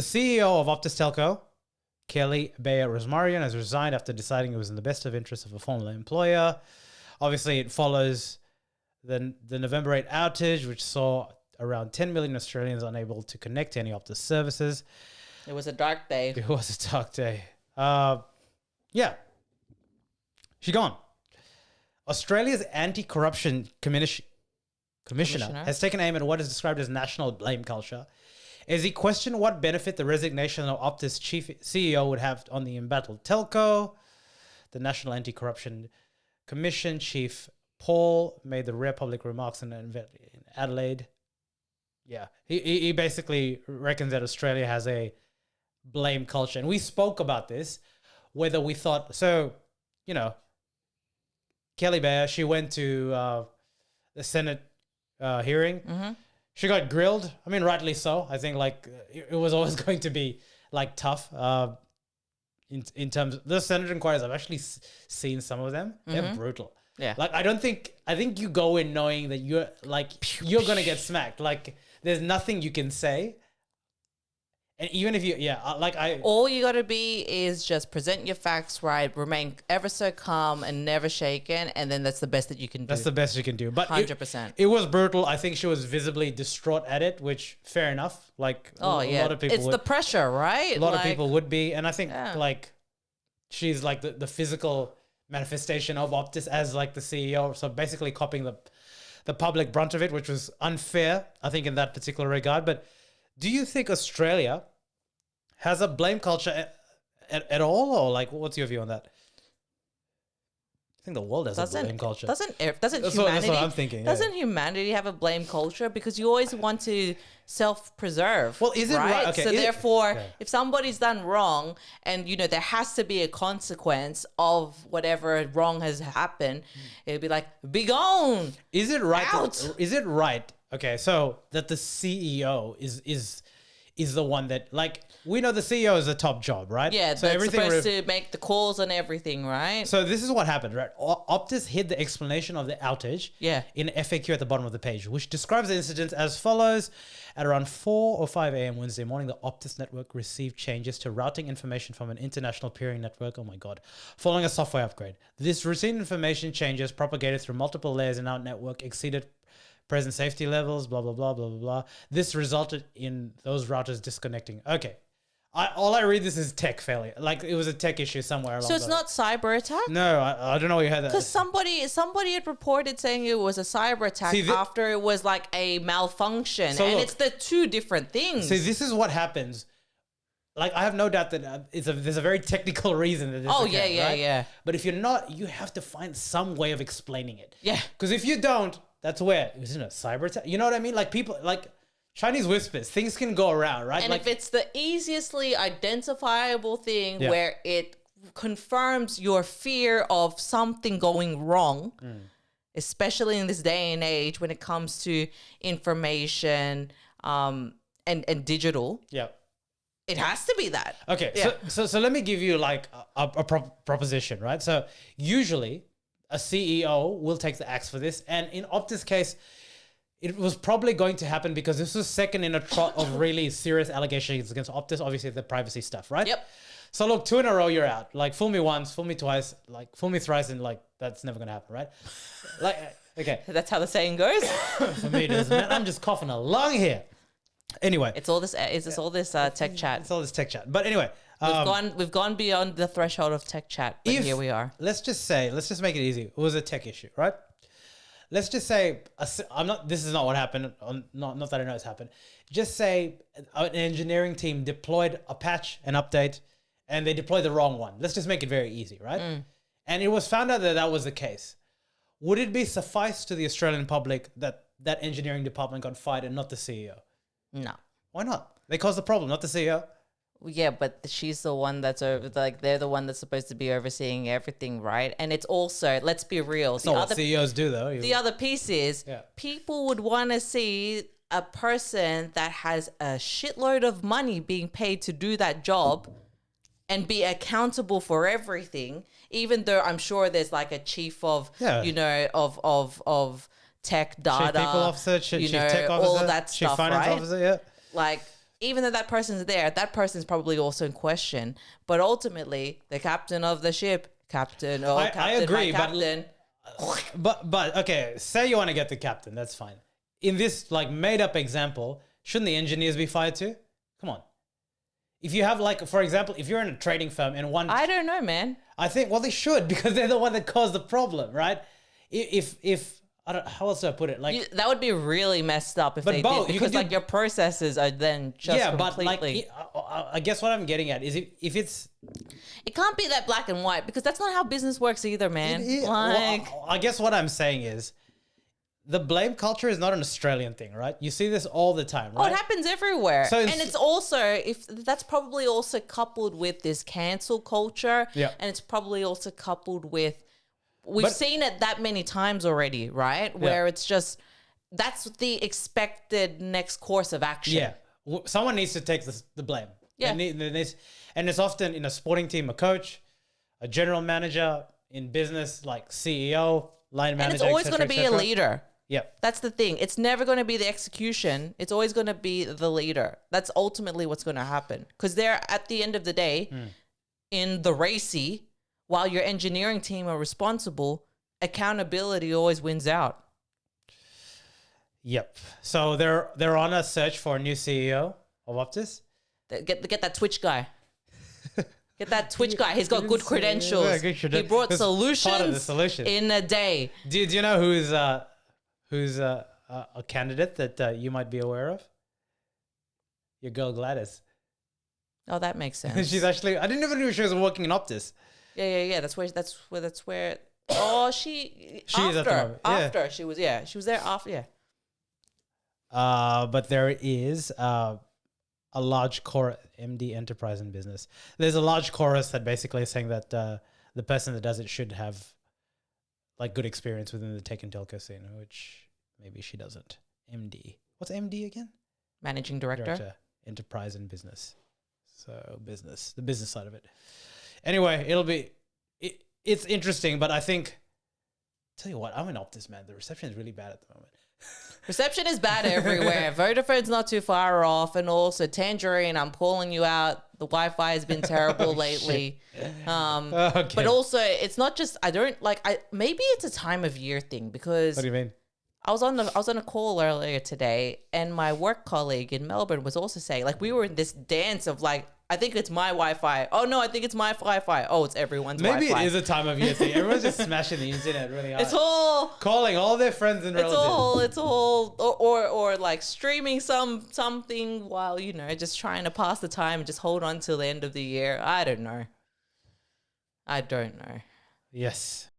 The CEO of Optus Telco, Kelly Bayer Rosmarian, has resigned after deciding it was in the best of interest of a former employer. Obviously, it follows the November 8 outage, which saw around 10 million Australians unable to connect to any Optus services. It was a dark day. It was a dark day. Yeah. She's gone. Australia's anti-corruption commissioner has taken aim at what is described as national blame culture, as he questioned what benefit the resignation of Optus chief CEO would have on the embattled telco. The National Anti-Corruption Commission chief Paul made the rare public remarks in Adelaide. Yeah, he basically reckons that Australia has a blame culture. And we spoke about this, whether we thought, so, you know, Kelly Bayer, she went to the Senate hearing. Mm-hmm. She got grilled. I mean, rightly so. I think like it was always going to be like tough in terms of the Senate inquiries. I've actually seen some of them. Mm-hmm. They're brutal. Yeah. Like I think you go in knowing that you're going to get smacked. Like there's nothing you can say. And even if all you got to be is just present your facts right, remain ever so calm and never shaken, and then that's the best that you can do. That's the best you can do. But 100%. It was brutal. I think she was visibly distraught at it, which fair enough. Like a lot of people. It's the pressure, right? A lot of people would be, and I think like she's like the physical manifestation of Optus as like the CEO. So basically copying the public brunt of it, which was unfair, I think, in that particular regard. But do you think Australia has a blame culture at all, or like, what's your view on that? I think the world has a blame culture. Doesn't that's humanity? What I'm thinking. Doesn't humanity have a blame culture? Because you always want to self-preserve. Well, is it right? Okay, so therefore, if somebody's done wrong, and you know there has to be a consequence of whatever wrong has happened, it'd be like, be gone. Is it right? Out. Is it right? Okay, so that the CEO is the one that, like, we know the CEO is the top job, right? Yeah, so that's supposed to make the calls and everything, right? So this is what happened, right? Optus hid the explanation of the outage in FAQ at the bottom of the page, which describes the incident as follows. At around 4 or 5 a.m. Wednesday morning, the Optus network received changes to routing information from an international peering network, oh my God, following a software upgrade. This routine information changes propagated through multiple layers in our network exceeded present safety levels, blah, blah, blah, blah, blah, blah. This resulted in those routers disconnecting. Okay. All I read this is tech failure. Like it was a tech issue somewhere along. So it's not cyber attack? No, I don't know where you had that. Because somebody had reported saying it was a cyber attack after it was like a malfunction. So and it's the two different things. See, this is what happens. Like I have no doubt that there's a very technical reason that this occurred, right? But if you're not, you have to find some way of explaining it. Yeah. Because if you don't, that's where, isn't it a cyber attack? You know what I mean? Like people, like Chinese whispers, things can go around, right? And like, if it's the easiestly identifiable thing where it confirms your fear of something going wrong, especially in this day and age when it comes to information and digital. Yeah. It has to be that. Okay. Yeah. So let me give you like a proposition, right? So usually a CEO will take the axe for this. And in Optus' case, it was probably going to happen because this was second in a trot of really serious allegations against Optus, obviously the privacy stuff, right? Yep. So look, 2 in a row, you're out. Like fool me once, fool me twice, like fool me thrice, and like that's never going to happen, right? Like, okay. That's how the saying goes. For me, it is, man. I'm just coughing along here. Anyway. It's all this tech chat. It's all this tech chat. But anyway. We've gone beyond the threshold of tech chat, but here we are. Let's just make it easy. It was a tech issue, right? Let's just say, this is not what happened. Not that I know it's happened. Just say an engineering team deployed a patch, an update, and they deployed the wrong one. Let's just make it very easy, right? And it was found out that was the case. Would it be suffice to the Australian public that engineering department got fired and not the CEO? No. Why not? They caused the problem, not the CEO. Yeah, but she's the one that's they're the one that's supposed to be overseeing everything, right? And it's also, let's be real. That's not what CEOs do, though. The other piece is people would want to see a person that has a shitload of money being paid to do that job and be accountable for everything, even though I'm sure there's like a chief of, of tech data. Chief people officer, chief tech officer, all that chief stuff, finance right? officer, yeah. Like, even though that person's there, that person's probably also in question. But ultimately, the captain of the ship, captain, I agree, my captain. But okay, say you want to get the captain, that's fine. In this like made up example, shouldn't the engineers be fired too? Come on. If you have like, for example, if you're in a trading firm and one, I don't know, man. I think, well, they should because they're the one that caused the problem, right? If I don't, how else do I put it? Like That would be really messed up if But they both, did, you because could like do- your processes are then just yeah, completely. but like, I guess what I'm getting at is if it's It can't be that black and white because that's not how business works either, man. Like, well, I guess what I'm saying is the blame culture is not an Australian thing, right? You see this all the time, oh, right? it happens everywhere. So And it's- it's also, if that's probably also coupled with this cancel culture. Yeah. And it's probably also coupled with, we've But- seen it that many times already, right? Where it's just, that's the expected next course of action. Yeah, someone needs to take the blame. Yeah. And it's often in a sporting team, a coach, a general manager, in business like CEO, line manager. And it's always et going cetera, to et be a cetera. leader. Yep. That's the thing. It's never going to be the execution. It's always going to be the leader. That's ultimately what's going to happen. Because they're, at the end of the day, in the racy, while your engineering team are responsible, accountability always wins out. Yep. So they're on a search for a new CEO of Optus. Get that Twitch guy. Get that Twitch guy. He's got good credentials. Yeah, good He credentials. brought That's part of the solutions solution. in a day. Do you know who's a candidate that you might be aware of? Your girl Gladys. Oh, that makes sense. She's actually, I didn't even know she was working in Optus. Yeah. That's where. Oh, she She is at the moment, yeah. after she was there after, yeah. But there is a large core MD enterprise and business. There's a large chorus that basically is saying that the person that does it should have like good experience within the tech and telco scene, which maybe she doesn't. MD. What's MD again? Managing director. Enterprise and business. So business, the business side of it. Anyway, it's interesting, but I think, tell you what, I'm in Optus, man. The reception is really bad at the moment. Reception is bad everywhere. Vodafone's not too far off, and also Tangerine, I'm calling you out. The Wi-Fi has been terrible lately. Okay. But also, it's not just maybe it's a time of year thing because What do you mean? I was on a call earlier today, and my work colleague in Melbourne was also saying, like, we were in this dance of like, I think it's my Wi-Fi. Oh no, I think it's my Wi-Fi. Oh, it's everyone's Maybe Wi-Fi. it is a time of year thing. Everyone's just smashing the internet really hard. It's all. Calling all their friends and relatives. It's all, or like streaming something while, just trying to pass the time and just hold on till the end of the year. I don't know. Yes.